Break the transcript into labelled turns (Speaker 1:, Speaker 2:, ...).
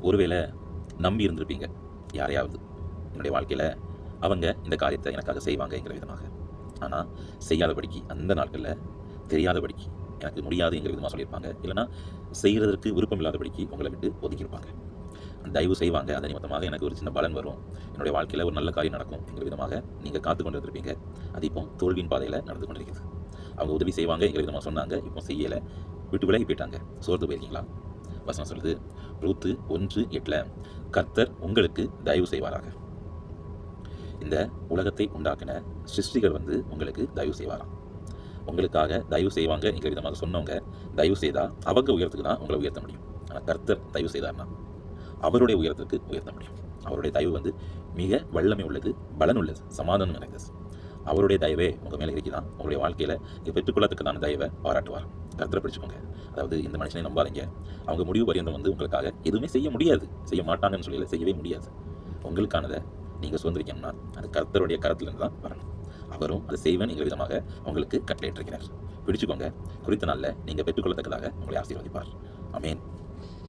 Speaker 1: ஒருவேளை நம்பி இருந்திருப்பீங்க யாரையாவது என்னுடைய வாழ்க்கையில் அவங்க இந்த காரியத்தை எனக்காக செய்வாங்கங்கிற விதமாக. ஆனால் செய்யாதபடிக்கு அந்த நாட்களில் தெரியாதபடிக்கு எனக்கு முடியாதுங்கிற விதமாக சொல்லியிருப்பாங்க. இல்லைனா செய்கிறதற்கு விருப்பம் இல்லாதபடிக்கு உங்களை விட்டு ஒதுக்கியிருப்பாங்க. தயவு செய்வாங்க, அதை நிமித்தமாக எனக்கு ஒரு சின்ன பலன் வரும், என்னுடைய வாழ்க்கையில் ஒரு நல்ல காரியம் நடக்கும் என்கிற விதமாக நீங்கள் காத்து கொண்டு இருந்திருப்பீங்க. அது இப்போ தோல்வியின் பாதையில் நடந்து கொண்டிருக்குது. அவங்க உதவி செய்வாங்க என்கிற விதமாக சொன்னாங்க, இப்போ செய்யலை, விட்டு விலகி போயிட்டாங்க. சோர்ந்து போயிருக்கீங்களா? வசனம் சொல்லுது ரூத்து 1:8, கர்த்தர் உங்களுக்கு தயவு செய்வாராக. இந்த உலகத்தை உண்டாக்கின சிருஷ்டிகள் உங்களுக்கு தயவு செய்வாராம். உங்களுக்காக தயவு செய்வாங்க என்கிற விதமாக சொன்னவங்க தயவு செய்தால் அவங்க உயரத்துக்கு தான் உங்களை உயர்த்த முடியும். ஆனால் கர்த்தர் தயவு செய்தார்னா அவருடைய உயரத்துக்கு உயர்த்த முடியும். அவருடைய தயவு மிக வல்லமை உள்ளது, பலன் உள்ளது, சமாதானம் நிறைந்தது. அவருடைய தயவே உங்கள் மேலே இருக்குதான். உங்களுடைய வாழ்க்கையில் பெற்றுக்கொள்ளத்துக்கான தயவை பாராட்டுவார். கர்த்தரை பிடிச்சுக்கோங்க. அதாவது இந்த மனுஷனை நம்பாதீங்க. அவங்க முடிவு பரியந்தம் உங்களுக்காக எதுவுமே செய்ய முடியாது, செய்ய மாட்டாங்கன்னு சொல்லி செய்யவே முடியாது. உங்களுக்கானதை நீங்கள் சுதந்திரிக்கணும்னா அது கர்த்தருடைய கரத்திலிருந்து தான் வரணும். அவரும் அதை செய்வேன் என்கிற விதமாக உங்களுக்கு கட்டளையிட்டிருக்கிறார். பிடிச்சுக்கோங்க. குறித்த நாளில் நீங்கள் பெற்றுக்கொள்ளத்தக்கதாக உங்களை ஆசீர்வதிப்பார். ஆமென்.